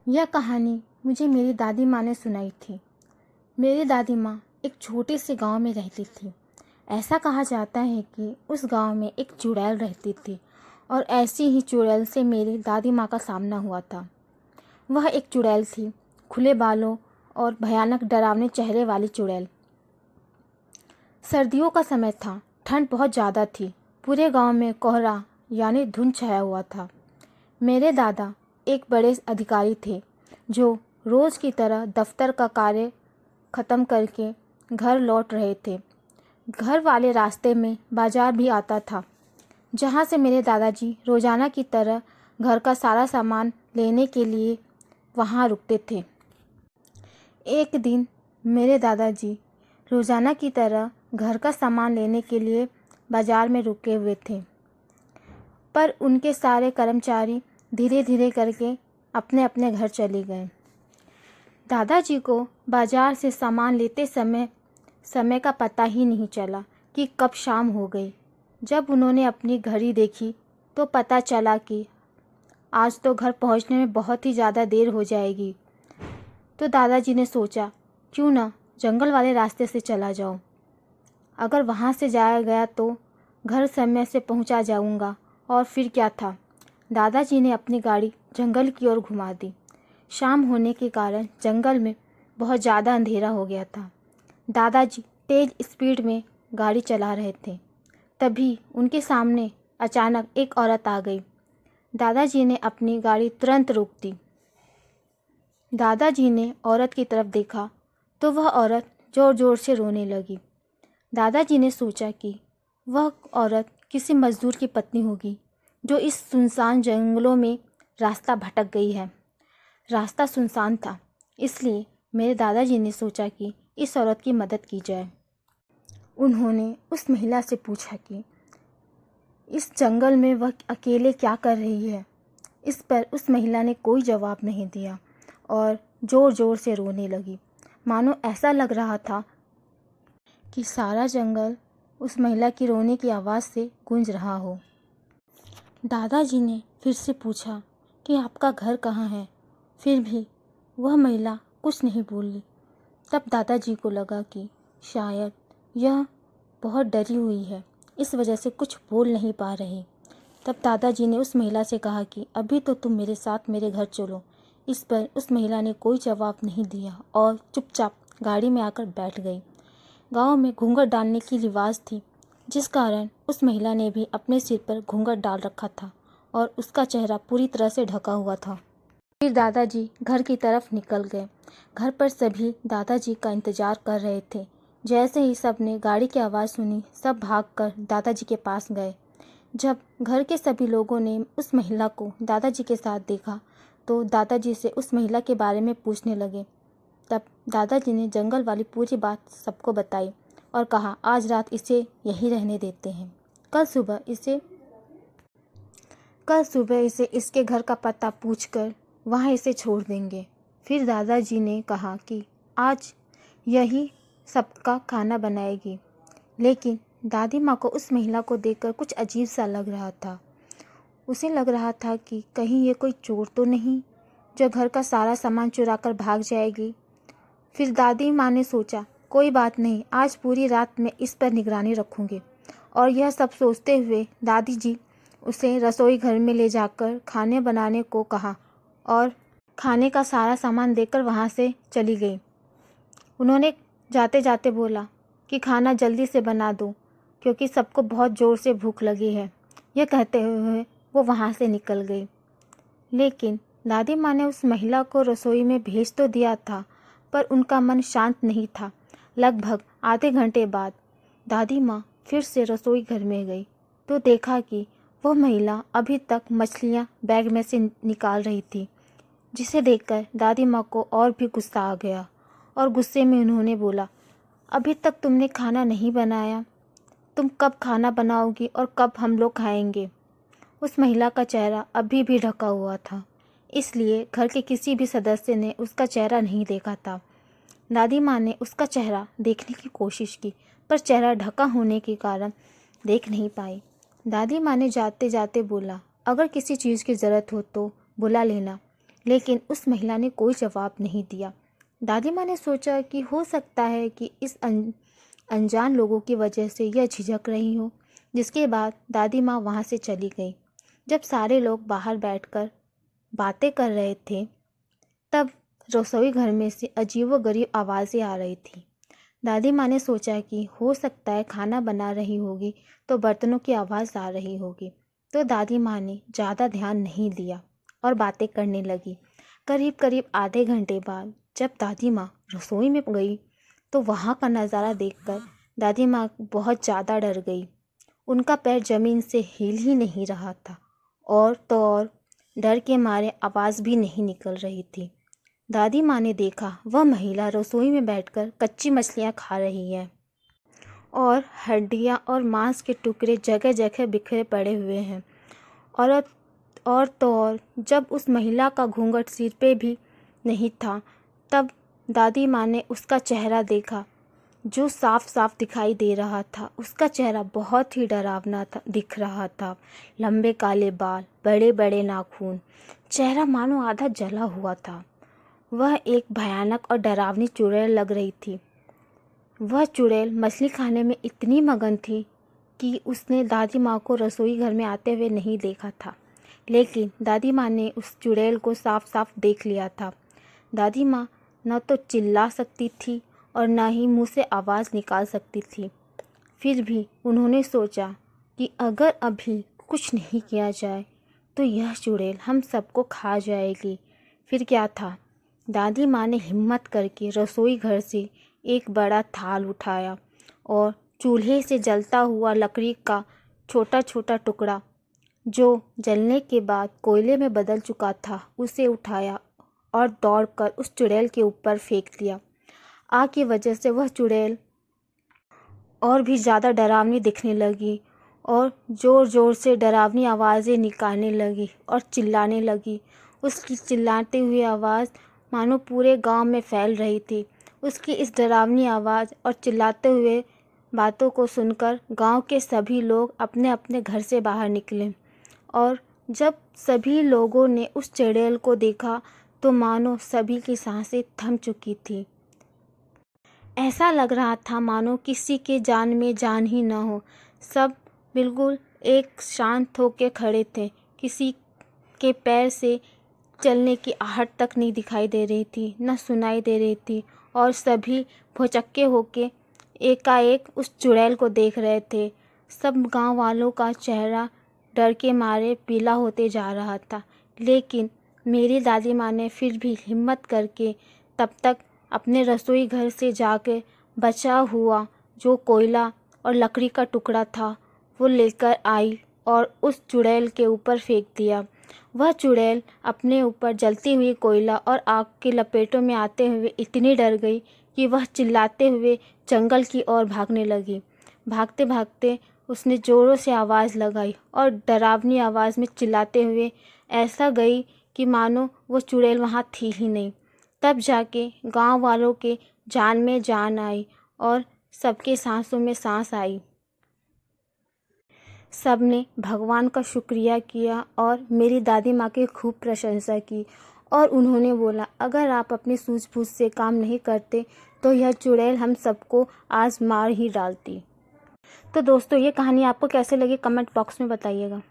यह कहानी मुझे मेरी दादी माँ ने सुनाई थी। मेरी दादी माँ एक छोटे से गांव में रहती थी। ऐसा कहा जाता है कि उस गांव में एक चुड़ैल रहती थी और ऐसी ही चुड़ैल से मेरी दादी माँ का सामना हुआ था। वह एक चुड़ैल थी, खुले बालों और भयानक डरावने चेहरे वाली चुड़ैल। सर्दियों का समय था, ठंड बहुत ज़्यादा थी। पूरे गांव में कोहरा यानी धुंध छाया हुआ था। मेरे दादा एक बड़े अधिकारी थे जो रोज़ की तरह दफ्तर का कार्य ख़त्म करके घर लौट रहे थे। घर वाले रास्ते में बाज़ार भी आता था, जहाँ से मेरे दादाजी रोज़ाना की तरह घर का सारा सामान लेने के लिए वहाँ रुकते थे। एक दिन मेरे दादाजी रोज़ाना की तरह घर का सामान लेने के लिए बाज़ार में रुके हुए थे, पर उनके सारे कर्मचारी धीरे धीरे करके अपने अपने घर चले गए। दादाजी को बाज़ार से सामान लेते समय का पता ही नहीं चला कि कब शाम हो गई। जब उन्होंने अपनी घड़ी देखी तो पता चला कि आज तो घर पहुंचने में बहुत ही ज़्यादा देर हो जाएगी। तो दादाजी ने सोचा, क्यों ना जंगल वाले रास्ते से चला जाऊं। अगर वहां से जाया गया तो घर समय से पहुंचा जाऊंगा। और फिर क्या था, दादाजी ने अपनी गाड़ी जंगल की ओर घुमा दी। शाम होने के कारण जंगल में बहुत ज़्यादा अंधेरा हो गया था। दादाजी तेज़ स्पीड में गाड़ी चला रहे थे। तभी उनके सामने अचानक एक औरत आ गई। दादाजी ने अपनी गाड़ी तुरंत रोक दी। दादाजी ने औरत की तरफ देखा तो वह औरत ज़ोर ज़ोर से रोने लगी। दादाजी ने सोचा कि वह औरत किसी मज़दूर की पत्नी होगी जो इस सुनसान जंगलों में रास्ता भटक गई है। रास्ता सुनसान था, इसलिए मेरे दादाजी ने सोचा कि इस औरत की मदद की जाए। उन्होंने उस महिला से पूछा कि इस जंगल में वह अकेले क्या कर रही है। इस पर उस महिला ने कोई जवाब नहीं दिया और ज़ोर ज़ोर से रोने लगी, मानो ऐसा लग रहा था कि सारा जंगल उस महिला की रोने की आवाज़ से गूंज रहा हो। दादाजी ने फिर से पूछा कि आपका घर कहाँ है। फिर भी वह महिला कुछ नहीं बोली। तब दादाजी को लगा कि शायद यह बहुत डरी हुई है, इस वजह से कुछ बोल नहीं पा रही। तब दादाजी ने उस महिला से कहा कि अभी तो तुम मेरे साथ मेरे घर चलो। इस पर उस महिला ने कोई जवाब नहीं दिया और चुपचाप गाड़ी में आकर बैठ गई। गांव में घूंघट डालने की रिवाज थी, जिस कारण उस महिला ने भी अपने सिर पर घूंघट डाल रखा था और उसका चेहरा पूरी तरह से ढका हुआ था। फिर दादाजी घर की तरफ निकल गए। घर पर सभी दादाजी का इंतजार कर रहे थे। जैसे ही सब ने गाड़ी की आवाज़ सुनी, सब भागकर दादाजी के पास गए। जब घर के सभी लोगों ने उस महिला को दादाजी के साथ देखा तो दादाजी से उस महिला के बारे में पूछने लगे। तब दादाजी ने जंगल वाली पूरी बात सबको बताई और कहा, आज रात इसे यहीं रहने देते हैं। कल सुबह इसे इसके घर का पता पूछकर वहाँ इसे छोड़ देंगे। फिर दादाजी ने कहा कि आज यही सबका खाना बनाएगी। लेकिन दादी माँ को उस महिला को देखकर कुछ अजीब सा लग रहा था। उसे लग रहा था कि कहीं ये कोई चोर तो नहीं जो घर का सारा सामान चुरा कर भाग जाएगी। फिर दादी माँ ने सोचा, कोई बात नहीं, आज पूरी रात मैं इस पर निगरानी रखूँगी। और यह सब सोचते हुए दादी जी उसे रसोई घर में ले जाकर खाने बनाने को कहा और खाने का सारा सामान देकर वहाँ से चली गई। उन्होंने जाते जाते बोला कि खाना जल्दी से बना दो, क्योंकि सबको बहुत ज़ोर से भूख लगी है। यह कहते हुए वो वहाँ से निकल गई। लेकिन दादी माँ ने उस महिला को रसोई में भेज तो दिया था, पर उनका मन शांत नहीं था। लगभग आधे घंटे बाद दादी माँ फिर से रसोई घर में गई तो देखा कि वह महिला अभी तक मछलियाँ बैग में से निकाल रही थी, जिसे देखकर दादी माँ को और भी गुस्सा आ गया और गुस्से में उन्होंने बोला, अभी तक तुमने खाना नहीं बनाया, तुम कब खाना बनाओगी और कब हम लोग खाएंगे। उस महिला का चेहरा अभी भी ढका हुआ था, इसलिए घर के किसी भी सदस्य ने उसका चेहरा नहीं देखा था। दादी माँ ने उसका चेहरा देखने की कोशिश की, पर चेहरा ढका होने के कारण देख नहीं पाई। दादी माँ ने जाते जाते बोला, अगर किसी चीज़ की ज़रूरत हो तो बुला लेना, लेकिन उस महिला ने कोई जवाब नहीं दिया। दादी माँ ने सोचा कि हो सकता है कि इस अनजान लोगों की वजह से यह झिझक रही हो। जिसके बाद दादी माँ वहाँ से चली गई। जब सारे लोग बाहर बैठकर बातें कर रहे थे, तब रसोई घर में से अजीबोगरीब आवाज़ें आ रही थी। दादी माँ ने सोचा कि हो सकता है खाना बना रही होगी तो बर्तनों की आवाज़ आ रही होगी। तो दादी माँ ने ज़्यादा ध्यान नहीं दिया और बातें करने लगी। करीब करीब आधे घंटे बाद जब दादी माँ रसोई में गई तो वहाँ का नज़ारा देखकर दादी माँ बहुत ज़्यादा डर गई। उनका पैर ज़मीन से हिल ही नहीं रहा था और तो और डर के मारे आवाज़ भी नहीं निकल रही थी। दादी माँ ने देखा वह महिला रसोई में बैठकर कच्ची मछलियाँ खा रही है और हड्डियाँ और मांस के टुकड़े जगह जगह बिखरे पड़े हुए हैं। और तो और जब उस महिला का घूंघट सिर पे भी नहीं था, तब दादी माँ ने उसका चेहरा देखा जो साफ साफ दिखाई दे रहा था। उसका चेहरा बहुत ही डरावना था, दिख रहा था। लंबे काले बाल, बड़े बड़े नाखून, चेहरा मानो आधा जला हुआ था। वह एक भयानक और डरावनी चुड़ैल लग रही थी। वह चुड़ैल मछली खाने में इतनी मगन थी कि उसने दादी माँ को रसोई घर में आते हुए नहीं देखा था, लेकिन दादी माँ ने उस चुड़ैल को साफ साफ देख लिया था। दादी माँ न तो चिल्ला सकती थी और न ही मुंह से आवाज़ निकाल सकती थी। फिर भी उन्होंने सोचा कि अगर अभी कुछ नहीं किया जाए तो यह चुड़ैल हम सबको खा जाएगी। फिर क्या था, दादी माँ ने हिम्मत करके रसोई घर से एक बड़ा थाल उठाया और चूल्हे से जलता हुआ लकड़ी का छोटा छोटा टुकड़ा जो जलने के बाद कोयले में बदल चुका था, उसे उठाया और दौड़कर उस चुड़ैल के ऊपर फेंक दिया। आग की वजह से वह चुड़ैल और भी ज़्यादा डरावनी दिखने लगी और ज़ोर ज़ोर से डरावनी आवाज़ें निकालने लगी और चिल्लाने लगी। उसकी चिल्लाती हुई आवाज़ मानो पूरे गांव में फैल रही थी। उसकी इस डरावनी आवाज़ और चिल्लाते हुए बातों को सुनकर गांव के सभी लोग अपने अपने घर से बाहर निकले और जब सभी लोगों ने उस चुड़ैल को देखा तो मानो सभी की सांसें थम चुकी थी। ऐसा लग रहा था मानो किसी के जान में जान ही न हो। सब बिल्कुल एक शांत होकर खड़े थे। किसी के पैर से चलने की आहट तक नहीं दिखाई दे रही थी, न सुनाई दे रही थी और सभी भौचक्के होके एकाएक उस चुड़ैल को देख रहे थे। सब गांव वालों का चेहरा डर के मारे पीला होते जा रहा था, लेकिन मेरी दादी माँ ने फिर भी हिम्मत करके तब तक अपने रसोई घर से जाकर बचा हुआ जो कोयला और लकड़ी का टुकड़ा था वो लेकर आई और उस चुड़ैल के ऊपर फेंक दिया। वह चुड़ैल अपने ऊपर जलती हुई कोयला और आग की लपेटों में आते हुए इतनी डर गई कि वह चिल्लाते हुए जंगल की ओर भागने लगी। भागते भागते उसने ज़ोरों से आवाज़ लगाई और डरावनी आवाज़ में चिल्लाते हुए ऐसा गई कि मानो वो चुड़ैल वहाँ थी ही नहीं। तब जाके गांव वालों के जान में जान आई और सबके सांसों में सांस आई। सब ने भगवान का शुक्रिया किया और मेरी दादी माँ की खूब प्रशंसा की और उन्होंने बोला, अगर आप अपनी सूझबूझ से काम नहीं करते तो यह चुड़ैल हम सबको आज मार ही डालती। तो दोस्तों, ये कहानी आपको कैसे लगी कमेंट बॉक्स में बताइएगा।